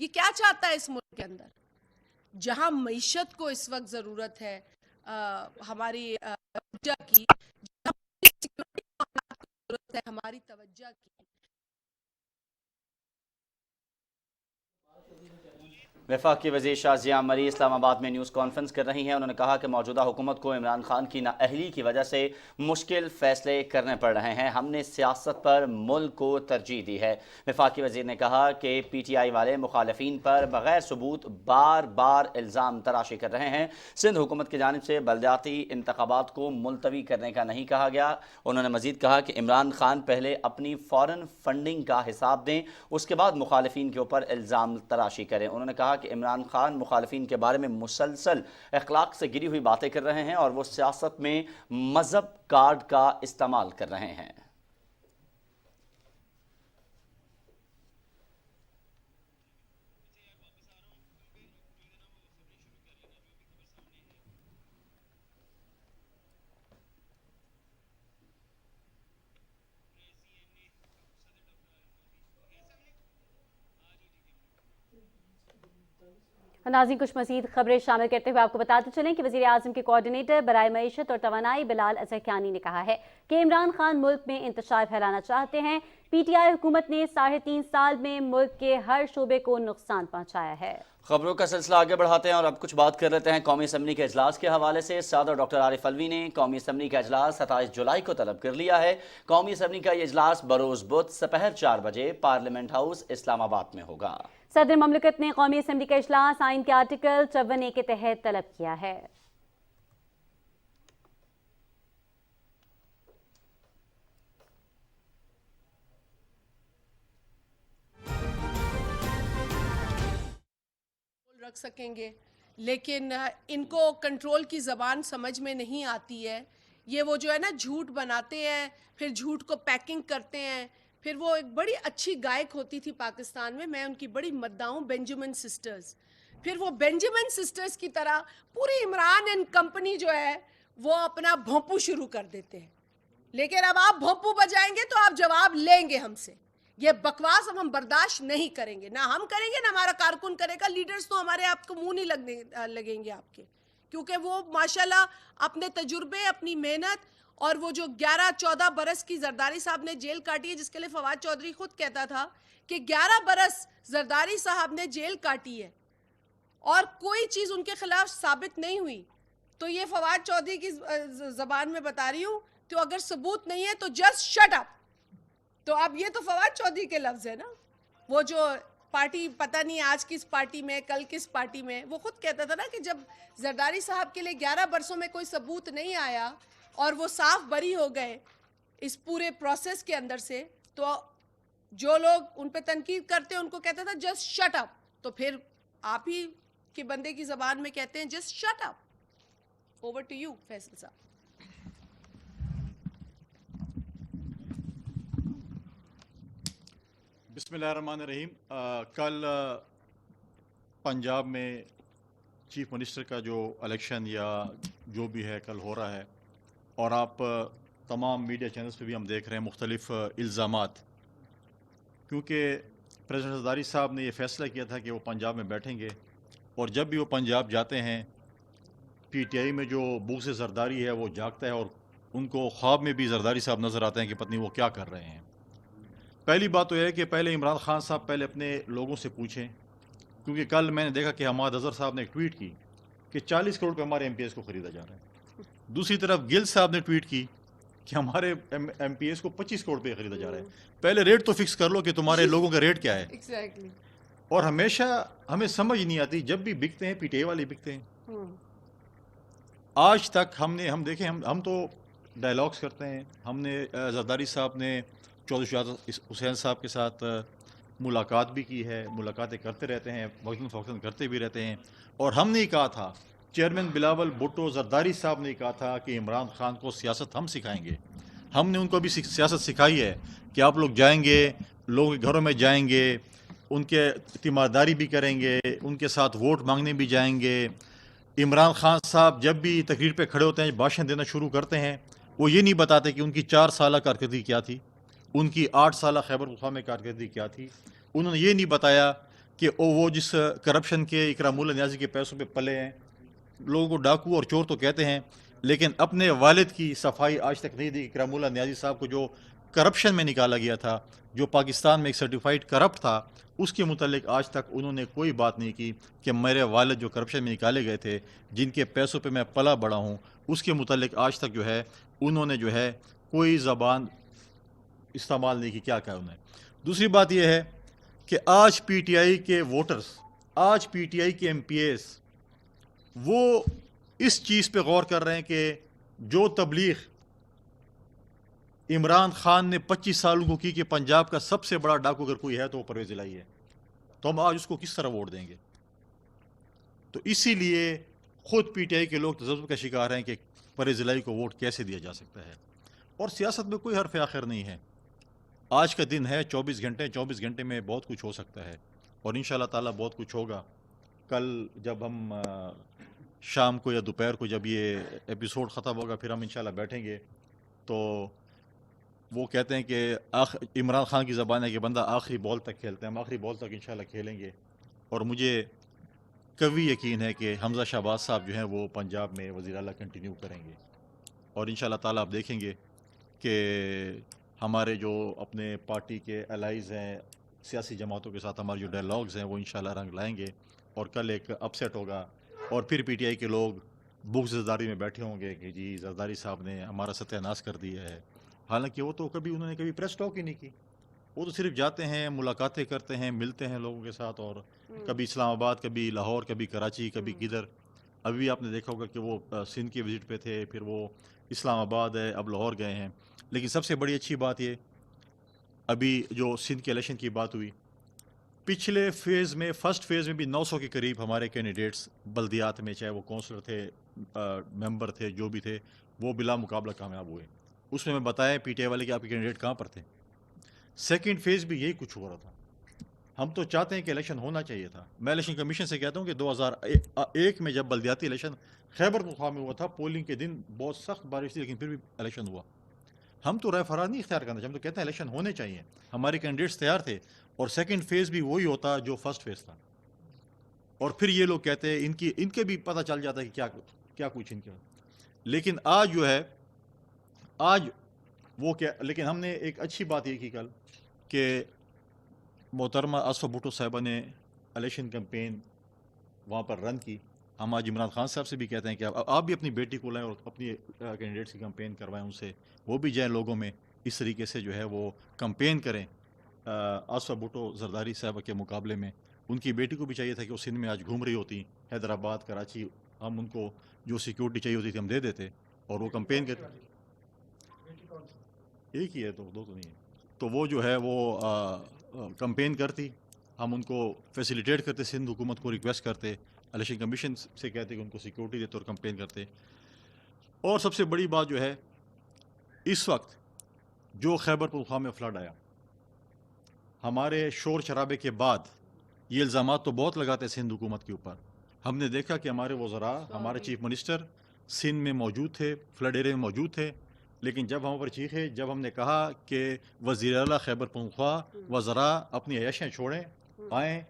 J: یہ کیا چاہتا ہے اس ملک کے اندر؟ جہاں معیشت کو اس وقت ضرورت ہے ہماری توجہ کی، جہاں سیکورٹی کو ضرورت ہے ہماری توجہ کی.
B: وفاقی وزیر شازیہ مری اسلام آباد میں نیوز کانفرنس کر رہی ہیں. انہوں نے کہا کہ موجودہ حکومت کو عمران خان کی نااہلی کی وجہ سے مشکل فیصلے کرنے پڑ رہے ہیں. ہم نے سیاست پر ملک کو ترجیح دی ہے. وفاقی وزیر نے کہا کہ پی ٹی آئی والے مخالفین پر بغیر ثبوت بار بار الزام تراشی کر رہے ہیں. سندھ حکومت کی جانب سے بلدیاتی انتخابات کو ملتوی کرنے کا نہیں کہا گیا. انہوں نے مزید کہا کہ عمران خان پہلے اپنی فورن فنڈنگ کا حساب دیں، اس کے بعد مخالفین کے اوپر الزام تراشی کریں. انہوں نے کہا کہ عمران خان مخالفین کے بارے میں مسلسل اخلاق سے گری ہوئی باتیں کر رہے ہیں اور وہ سیاست میں مذہب کارڈ کا استعمال کر رہے ہیں.
A: ناظرین، کچھ مزید خبریں شامل کرتے ہوئے آپ کو بتاتے چلیں کہ وزیر اعظم کے کوارڈینیٹر برائے معیشت اور توانائی بلال اظہرکیانی نے کہا ہے کہ عمران خان ملک میں انتشار پھیلانا چاہتے ہیں. پی ٹی آئی حکومت نے 3.5 سال میں ملک کے ہر شعبے کو نقصان پہنچایا ہے.
B: خبروں کا سلسلہ آگے بڑھاتے ہیں اور اب کچھ بات کر لیتے ہیں قومی اسمبلی کے اجلاس کے حوالے سے. صدر ڈاکٹر عارف علوی نے قومی اسمبلی کا اجلاس 27 جولائی کو طلب کر لیا ہے. قومی اسمبلی کا یہ اجلاس بروز بدھ سپہر 4 بجے پارلیمنٹ ہاؤس اسلام آباد میں ہوگا.
A: صدر مملکت نے قومی اسمبلی کا اجلاس آئین کے آرٹیکل 54A کے تحت طلب کیا ہے.
J: رکھ سکیں گے، لیکن ان کو کنٹرول کی زبان سمجھ میں نہیں آتی ہے. یہ وہ جو ہے نا جھوٹ بناتے ہیں، پھر جھوٹ کو پیکنگ کرتے ہیں. پھر وہ ایک بڑی اچھی گائک ہوتی تھی پاکستان میں ان کی بڑی مداح ہوں، بینجامن سسٹرز. پھر وہ بینجامن سسٹرز کی طرح پوری عمران اینڈ کمپنی جو ہے وہ اپنا بھونپو شروع کر دیتے ہیں. لیکن اب آپ بھونپو بجائیں گے تو آپ جواب لیں گے ہم سے. یہ بکواس اب ہم برداشت نہیں کریں گے، نہ ہم کریں گے نہ ہمارا کارکن کرے گا. لیڈرز تو ہمارے آپ کو منہ نہیں لگیں گے آپ کے، کیونکہ وہ ماشاءاللہ اپنے تجربے، اپنی محنت، اور وہ جو 11-14 برس کی زرداری صاحب نے جیل کاٹی ہے، جس کے لیے فواد چودھری خود کہتا تھا کہ 11 برس زرداری صاحب نے جیل کاٹی ہے اور کوئی چیز ان کے خلاف ثابت نہیں ہوئی. تو یہ فواد چودھری کی زبان میں بتا رہی ہوں، تو اگر ثبوت نہیں ہے تو جسٹ شٹ اپ. تو اب یہ تو فواد چودھری کے لفظ ہے نا. وہ جو پارٹی پتہ نہیں آج کس پارٹی میں، کل کس پارٹی میں، وہ خود کہتا تھا نا کہ جب زرداری صاحب کے لیے 11 برسوں میں کوئی ثبوت نہیں آیا اور وہ صاف بری ہو گئے اس پورے پروسیس کے اندر سے، تو جو لوگ ان پہ تنقید کرتے ہیں ان کو کہتا تھا جسٹ شٹ اپ. تو پھر آپ ہی کے بندے کی زبان میں کہتے ہیں just shut up. Over to you Faisal صاحب.
K: بسم اللہ الرحمن الرحیم. کل پنجاب میں چیف منسٹر کا جو الیکشن یا جو بھی ہے کل ہو رہا ہے، اور آپ تمام میڈیا چینلز پہ بھی ہم دیکھ رہے ہیں مختلف الزامات، کیونکہ پریزیڈنٹ زرداری صاحب نے یہ فیصلہ کیا تھا کہ وہ پنجاب میں بیٹھیں گے، اور جب بھی وہ پنجاب جاتے ہیں پی ٹی آئی میں جو بغض زرداری ہے وہ جاگتا ہے، اور ان کو خواب میں بھی زرداری صاحب نظر آتے ہیں کہ پتہ نہیں وہ کیا کر رہے ہیں. پہلی بات تو یہ ہے کہ پہلے عمران خان صاحب پہلے اپنے لوگوں سے پوچھیں، کیونکہ کل میں نے دیکھا کہ حماد اظہر صاحب نے ایک ٹویٹ کی کہ 40 کروڑ پہ ہمارے ایم پی ایس کو خریدا جا رہا ہے. دوسری طرف گل صاحب نے ٹویٹ کی کہ ہمارے ایم پی ایس کو 25 کروڑ پہ خریدا جا رہا ہے. پہلے ریٹ تو فکس کر لو کہ تمہارے لوگوں کا ریٹ کیا ہے. اور ہمیشہ ہمیں سمجھ نہیں آتی، جب بھی بکتے ہیں پی ٹی آئی والے بکتے ہیں. آج تک ہم دیکھیں، ہم تو ڈائلاگس کرتے ہیں. ہم نے زرداری صاحب نے چودھری شجاعت حسین صاحب کے ساتھ ملاقات بھی کی ہے، ملاقاتیں کرتے رہتے ہیں، وقتاً فوقتاً کرتے بھی رہتے ہیں. اور ہم نے کہا تھا، چیئرمین بلاول بھٹو زرداری صاحب نے کہا تھا کہ عمران خان کو سیاست ہم سکھائیں گے. ہم نے ان کو بھی سیاست سکھائی ہے کہ آپ لوگ جائیں گے، لوگوں کے گھروں میں جائیں گے، ان کے تیمارداری بھی کریں گے، ان کے ساتھ ووٹ مانگنے بھی جائیں گے. عمران خان صاحب جب بھی تقریر پہ کھڑے ہوتے ہیں، بھاشن دینا شروع کرتے ہیں، وہ یہ نہیں بتاتے کہ ان کی 4 سالہ کارکردگی کیا تھی، ان کی 8 سالہ خیبر پختونخوا میں کارکردگی کیا تھی. انہوں نے یہ نہیں بتایا کہ وہ جس کرپشن کے اکرام اللہ نیازی کے پیسوں پہ پلے ہیں. لوگوں کو ڈاکو اور چور تو کہتے ہیں, لیکن اپنے والد کی صفائی آج تک نہیں دی. اکرام اللہ نیازی صاحب کو جو کرپشن میں نکالا گیا تھا, جو پاکستان میں ایک سرٹیفائڈ کرپٹ تھا, اس کے متعلق آج تک انہوں نے کوئی بات نہیں کی کہ میرے والد جو کرپشن میں نکالے گئے تھے, جن کے پیسوں پہ میں پلا بڑا ہوں, اس کے متعلق آج تک جو ہے انہوں نے جو ہے کوئی زبان استعمال نہیں کی. کیا کہا انہوں نے. دوسری بات یہ ہے کہ آج پی ٹی آئی کے ووٹرز, آج پی ٹی آئی کے ایم پی ایز, وہ اس چیز پہ غور کر رہے ہیں کہ جو تبلیغ عمران خان نے 25 سالوں کو کی کہ پنجاب کا سب سے بڑا ڈاکو اگر کوئی ہے تو وہ پرویز الہی ہے, تو ہم آج اس کو کس طرح ووٹ دیں گے. تو اسی لیے خود پی ٹی آئی کے لوگ تذبذب کا شکار ہیں کہ پرویز الہی کو ووٹ کیسے دیا جا سکتا ہے. اور سیاست میں کوئی حرف آخر نہیں ہے. آج کا دن ہے 24 گھنٹے میں بہت کچھ ہو سکتا ہے, اور انشاءاللہ تعالیٰ بہت کچھ ہوگا. کل جب ہم شام کو یا دوپہر کو جب یہ ایپیسوڈ ختم ہوگا, پھر ہم انشاءاللہ بیٹھیں گے. تو وہ کہتے ہیں کہ عمران خان کی زبان ہے کہ بندہ آخری بال تک کھیلتے ہیں. ہم آخری بال تک انشاءاللہ کھیلیں گے, اور مجھے قوی یقین ہے کہ حمزہ شہباز صاحب جو ہیں وہ پنجاب میں وزیر اعلیٰ کنٹینیو کریں گے. اور انشاءاللہ تعالیٰ آپ دیکھیں گے کہ ہمارے جو اپنے پارٹی کے الائز ہیں, سیاسی جماعتوں کے ساتھ ہمارے جو ڈائلاگز ہیں, وہ انشاءاللہ رنگ لائیں گے. اور کل ایک اپ سیٹ ہوگا, اور پھر پی ٹی آئی کے لوگ بک زرداری میں بیٹھے ہوں گے کہ جی زرداری صاحب نے ہمارا ستیہ ناش کر دیا ہے. حالانکہ وہ تو انہوں نے کبھی پریس ٹاک ہی نہیں کی. وہ تو صرف جاتے ہیں, ملاقاتیں کرتے ہیں, ملتے ہیں لوگوں کے ساتھ, اور کبھی اسلام آباد, کبھی لاہور, کبھی کراچی, کبھی کدھر. ابھی آپ نے دیکھا ہوگا کہ وہ سندھ کی وزٹ پہ تھے, پھر وہ اسلام آباد ہے, اب لاہور گئے ہیں. لیکن سب سے بڑی اچھی بات یہ, ابھی جو سندھ کے الیکشن کی بات ہوئی, پچھلے فیز میں, فرسٹ فیز میں بھی 900 کے قریب ہمارے کینڈیڈیٹس بلدیات میں, چاہے وہ کونسلر تھے, ممبر تھے, جو بھی تھے, وہ بلا مقابلہ کامیاب ہوئے. اس میں بتایا پی ٹی آئی والے کہ آپ کے کینڈیڈیٹ کہاں پر تھے. سیکنڈ فیز بھی یہی کچھ ہو رہا تھا. ہم تو چاہتے ہیں کہ الیکشن ہونا چاہیے تھا. میں الیکشن کمیشن سے کہتا ہوں کہ 2001 میں جب بلدیاتی الیکشن خیبر پختونخوا میں ہوا تھا, پولنگ کے دن بہت سخت بارش تھی, لیکن پھر بھی الیکشن ہوا. ہم تو رائے فرار نہیں اختیار کرنا چاہتے, ہم تو کہتے ہیں الیکشن ہونے چاہیے. ہمارے کینڈیڈیٹس تیار تھے, اور سیکنڈ فیز بھی وہی ہوتا جو فرسٹ فیز تھا. اور پھر یہ لوگ کہتے ہیں ان کے بھی پتہ چل جاتا ہے کہ کیا کچھ ان کے. لیکن آج جو ہے, آج وہ کیا, لیکن ہم نے ایک اچھی بات یہ کی کل کہ محترمہ آصفہ بھٹو صاحبہ نے الیکشن کمپین وہاں پر رن کی. ہم آج عمران خان صاحب سے بھی کہتے ہیں کہ آپ بھی اپنی بیٹی کو لائیں اور اپنی کینڈیڈیٹس کی کمپین کروائیں, ان سے وہ بھی جائیں لوگوں میں, اس طریقے سے جو ہے وہ کمپین کریں. آصفہ بھٹو زرداری صاحبہ کے مقابلے میں ان کی بیٹی کو بھی چاہیے تھا کہ وہ سندھ میں آج گھوم رہی ہوتی, حیدرآباد, کراچی, ہم ان کو جو سیکیورٹی چاہیے ہوتی تھی ہم دے دیتے, اور وہ کمپین کرتے. ایک ہی ہے, تو دو تو نہیں ہے. تو وہ جو ہے وہ کمپین کرتی, ہم ان کو فیسیلیٹیٹ کرتے, سندھ حکومت کو ریکویسٹ کرتے, الیکشن کمیشن سے کہتے کہ ان کو سیکیورٹی دیتے اور کمپین کرتے. اور سب سے بڑی بات جو ہے, اس وقت جو خیبر پختونخوا میں فلڈ آیا, ہمارے شور شرابے کے بعد یہ الزامات تو بہت لگاتے سندھ حکومت کے اوپر. ہم نے دیکھا کہ ہمارے وزراء, ہمارے چیف منسٹر سندھ میں موجود تھے, فلڈ ایریا میں موجود تھے, لیکن جب ہم پر چیخے, جب ہم نے کہا کہ وزیر اعلیٰ خیبر پختونخوا, وزراء اپنی عیاشیں چھوڑیں, آئیں.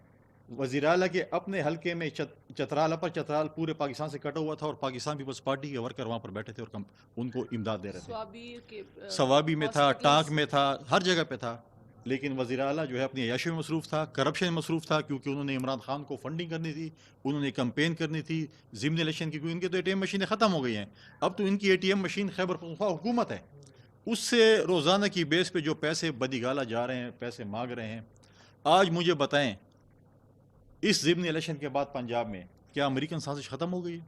K: وزیر اعلیٰ کے اپنے حلقے میں چترال, اپر چترال پورے پاکستان سے کٹا ہوا تھا, اور پاکستان پیپلز پارٹی کے ورکر وہاں پر بیٹھے تھے اور ان کو امداد دے رہے تھے. سوابی میں تھا, ٹانک میں تھا, ہر جگہ پہ تھا. لیکن وزیر اعلیٰ جو ہے اپنی عیاشی میں مصروف تھا, کرپشن میں مصروف تھا, کیونکہ انہوں نے عمران خان کو فنڈنگ کرنی تھی, انہوں نے کمپین کرنی تھی ضمن الیکشن کی, کیونکہ ان کے تو اے ٹی ایم مشینیں ختم ہو گئی ہیں. اب تو ان کی A T M machine Khyber Pakhtunkhwa حکومت ہے, اس سے روزانہ کی بیس پہ جو پیسے بدیگالا جا رہے ہیں, پیسے مانگ رہے ہیں. آج مجھے بتائیں, اس ضمنی الیکشن کے بعد پنجاب میں کیا امریکن سازش ختم ہو گئی ہے؟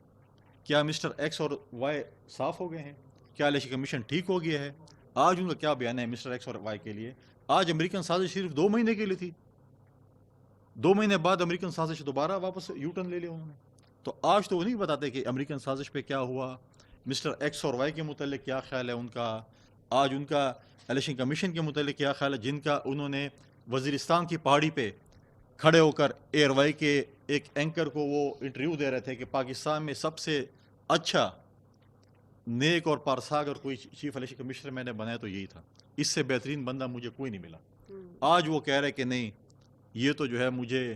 K: کیا مسٹر ایکس اور وائی صاف ہو گئے ہیں؟ کیا الیکشن کمیشن ٹھیک ہو گیا ہے؟ آج ان کا کیا بیان ہے مسٹر ایکس اور وائی کے لیے؟ آج امریکن سازش صرف 2 مہینے کے لیے تھی, 2 مہینے بعد امریکن سازش دوبارہ واپس یو ٹرن لے لیا انہوں نے. تو آج تو وہ نہیں بتاتے کہ امریکن سازش پہ کیا ہوا, مسٹر ایکس اور وائی کے متعلق کیا خیال ہے ان کا, آج ان کا الیکشن کمیشن کے متعلق کیا خیال ہے, جن کا انہوں نے وزیرستان کی پہاڑی پہ کھڑے ہو کر ایئر وائی کے ایک اینکر کو وہ انٹرویو دے رہے تھے کہ پاکستان میں سب سے اچھا, نیک اور پارسا اگر کوئی چیف الیکشن کمشنر میں نے بنایا تو یہی تھا, اس سے بہترین بندہ مجھے کوئی نہیں ملا. آج وہ کہہ رہے کہ نہیں, یہ تو جو ہے مجھے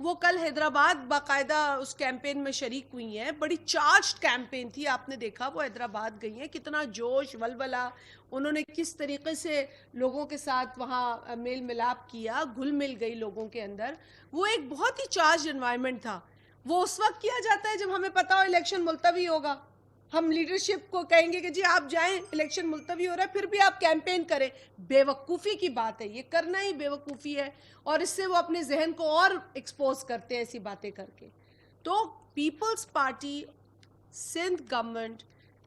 J: وہ کل حیدرآباد باقاعدہ اس کیمپین میں شریک ہوئی ہیں. بڑی چارجڈ کیمپین تھی, آپ نے دیکھا وہ حیدرآباد گئی ہیں, کتنا جوش ولولہ, انہوں نے کس طریقے سے لوگوں کے ساتھ وہاں میل ملاپ کیا, گھل مل گئی لوگوں کے اندر. وہ ایک بہت ہی چارجڈ انوائرمنٹ تھا. وہ اس وقت کیا جاتا ہے جب ہمیں پتہ ہو الیکشن ملتوی ہوگا, ہم لیڈرشپ کو کہیں گے کہ جی آپ جائیں, الیکشن ملتوی ہو رہا ہے, پھر بھی آپ کیمپین کریں. بے وقوفی کی بات ہے, یہ کرنا ہی بے وقوفی ہے, اور اس سے وہ اپنے ذہن کو اور ایکسپوز کرتے ہیں ایسی باتیں کر کے. تو پیپلز پارٹی, سندھ گورنمنٹ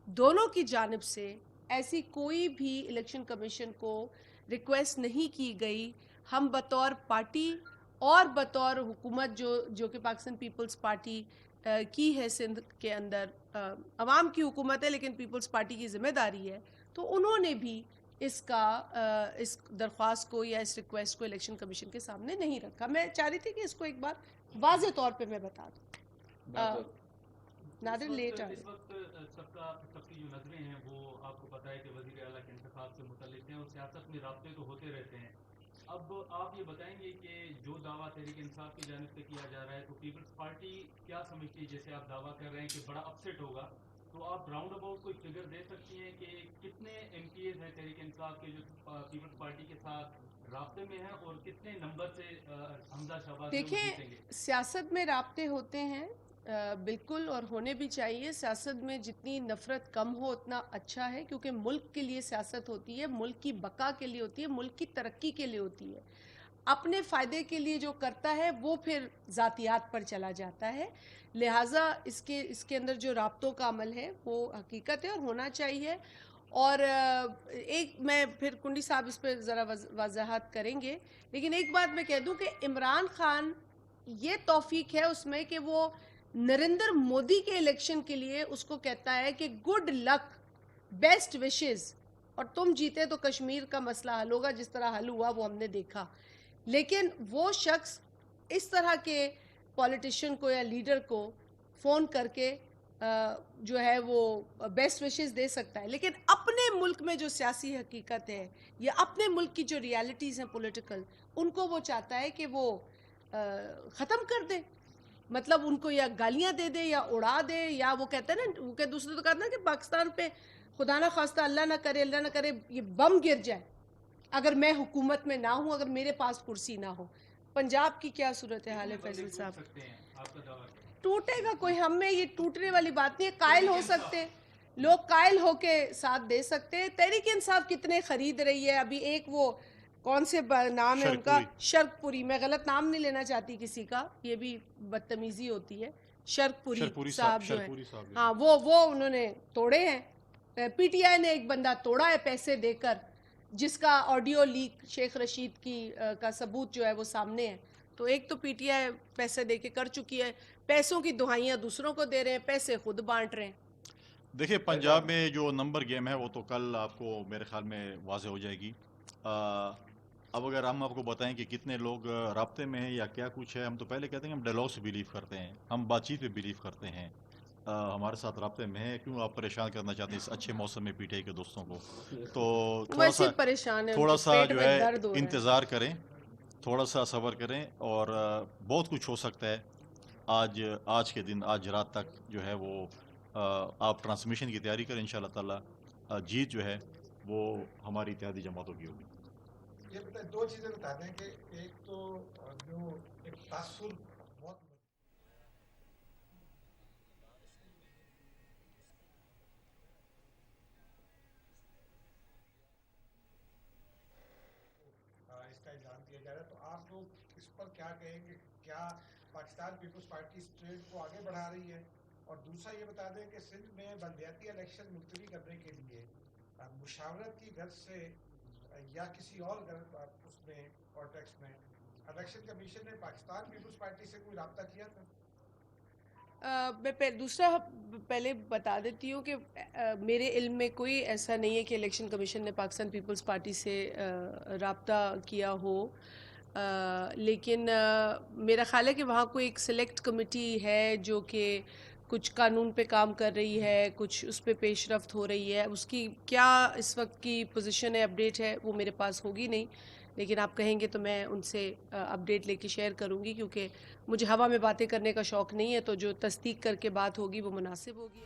J: دونوں کی جانب سے ایسی کوئی بھی الیکشن کمیشن کو ریکویسٹ نہیں کی گئی. ہم بطور پارٹی اور بطور حکومت جو کہ پاکستان پیپلز پارٹی کی ہے سندھ کے اندر, عوام کی حکومت ہے لیکن پیپلز پارٹی کی ذمہ داری ہے, تو انہوں نے بھی اس درخواست کو یا اس ریکویسٹ کو الیکشن کمیشن کے سامنے نہیں رکھا. میں چاہ رہی تھی کہ اس کو ایک بار واضح طور پہ میں بتا دوں. نادر لیٹ
L: اس وقت سب کی جو نظریں ہیں وہ آپ کو پتہ ہے کہ وزیر اعلیٰ کے انتخاب سے متعلق ہیں, اور سیاست میں رابطے تو ہوتے رہتے ہیں. اب آپ یہ بتائیں گے کہ جو دعویٰ تحریک انصاف کی جانب سے کیا جا رہا ہے, تو پیپلز پارٹی کیا سمجھتی ہے, جیسے آپ دعویٰ کر رہے ہیں کہ بڑا اپسیٹ ہوگا, تو آپ راؤنڈ اباؤٹ کوئی فگر دے سکتی ہیں کہ کتنے ایم پی ایز ہیں تحریک انصاف کے جو پیپلز پارٹی کے ساتھ رابطے میں ہیں, اور کتنے نمبر سے حمزہ شہباز
J: دیکھیں, سیاست میں رابطے ہوتے ہیں بالکل, اور ہونے بھی چاہیے. سیاست میں جتنی نفرت کم ہو اتنا اچھا ہے, کیونکہ ملک کے لیے سیاست ہوتی ہے, ملک کی بقا کے لیے ہوتی ہے, ملک کی ترقی کے لیے ہوتی ہے. اپنے فائدے کے لیے جو کرتا ہے وہ پھر ذاتیات پر چلا جاتا ہے. لہٰذا اس کے اندر جو رابطوں کا عمل ہے وہ حقیقت ہے اور ہونا چاہیے. اور ایک میں پھر کنڈی صاحب اس پہ ذرا وضاحت کریں گے, لیکن ایک بات میں کہہ دوں کہ عمران خان یہ توفیق ہے اس میں کہ وہ نریندر مودی کے الیکشن کے لیے اس کو کہتا ہے کہ گڈ لک, بیسٹ وشز, اور تم جیتے تو کشمیر کا مسئلہ حل ہوگا. جس طرح حل ہوا وہ ہم نے دیکھا. لیکن وہ شخص اس طرح کے پولیٹیشین کو یا لیڈر کو فون کر کے جو ہے وہ بیسٹ وشز دے سکتا ہے, لیکن اپنے ملک میں جو سیاسی حقیقت ہے یا اپنے ملک کی جو ریالٹیز ہیں پولیٹیکل, ان کو وہ چاہتا ہے کہ وہ ختم کر دے. مطلب ان کو یا گالیاں دے دے یا اڑا دے, یا وہ کہتے ہیں نا, وہ کہ دوسرے تو کہتے ہیں کہ پاکستان پہ خدا نہ خواستہ اللہ نہ کرے یہ بم گر جائے اگر میں حکومت میں نہ ہوں, اگر میرے پاس کرسی نہ ہو. پنجاب کی کیا صورتحال ہے فیصل صاحب؟ ٹوٹے گا کوئی, ہم میں یہ ٹوٹنے والی بات نہیں ہے. قائل ہو سکتے لوگ, قائل ہو کے ساتھ دے سکتے ہیں. تحریک انصاف کتنے خرید رہی ہے ابھی. ایک وہ کون سے نام ہے ان کا, شرک پوری, میں غلط نام نہیں لینا چاہتی کسی کا, یہ بھی بدتمیزی ہوتی ہے. شرک پوری صاحب جو ہے, ہاں وہ انہوں نے توڑے ہیں. پی ٹی آئی نے ایک بندہ توڑا ہے پیسے دے کر, جس کا آڈیو لیک شیخ رشید کا ثبوت جو ہے وہ سامنے ہے. تو ایک تو پی ٹی آئی پیسے دے کے کر چکی ہے, پیسوں کی دہائیاں دوسروں کو دے رہے ہیں, پیسے خود بانٹ رہے ہیں.
K: دیکھیں پنجاب میں جو نمبر گیم ہے وہ تو کل آپ کو میرے خیال میں واضح ہو جائے گی. اب اگر ہم آپ کو بتائیں کہ کتنے لوگ رابطے میں ہیں یا کیا کچھ ہے, ہم تو پہلے کہتے ہیں کہ ہم ڈائلاگ سے بلیو کرتے ہیں, ہم بات چیت پہ بلیو کرتے ہیں. ہمارے ساتھ رابطے میں ہیں, کیوں آپ پریشان کرنا چاہتے ہیں اس اچھے موسم میں پی ٹی آئی کے دوستوں کو؟ تو تھوڑا سا جو ہے انتظار کریں, تھوڑا سا صبر کریں, اور بہت کچھ ہو سکتا ہے. آج کے دن, آج رات تک جو ہے وہ آپ ٹرانسمیشن کی تیاری کریں. انشاءاللہ تعالی جیت جو ہے وہ ہماری اتحادی جماعتوں کی ہوگی.
M: یہ بتائیں, دو چیزیں بتا دیں کہ ایک تو جو ایک تاثر بہت اس کا اعلان کیا جا رہا ہے, تو آپ لوگ اس پر کیا کہیں گے؟ کیا پاکستان پیپلز پارٹی اس ٹرینڈ کو آگے بڑھا رہی ہے؟ اور دوسرا یہ بتا دیں کہ سندھ میں بلدیاتی الیکشن ملتوی کرنے کے لیے مشاورت کی غرض سے یا کسی اور اس میں کانٹیکسٹ میں الیکشن کمیشن نے پاکستان پیپلز پارٹی سے کوئی رابطہ کیا تھا؟
J: میں دوسرا پہلے بتا دیتی ہوں کہ میرے علم میں کوئی ایسا نہیں ہے کہ الیکشن کمیشن نے پاکستان پیپلز پارٹی سے رابطہ کیا ہو. لیکن میرا خیال ہے کہ وہاں کوئی ایک سلیکٹ کمیٹی ہے جو کہ کچھ قانون پہ کام کر رہی ہے, کچھ اس پہ پیش رفت ہو رہی ہے. اس کی کیا اس وقت کی پوزیشن ہے, اپڈیٹ ہے, وہ میرے پاس ہوگی نہیں, لیکن آپ کہیں گے تو میں ان سے اپڈیٹ لے کے شیئر کروں گی، کیونکہ مجھے ہوا میں باتیں کرنے کا شوق نہیں ہے، تو جو تصدیق کر کے بات ہوگی وہ مناسب ہوگی.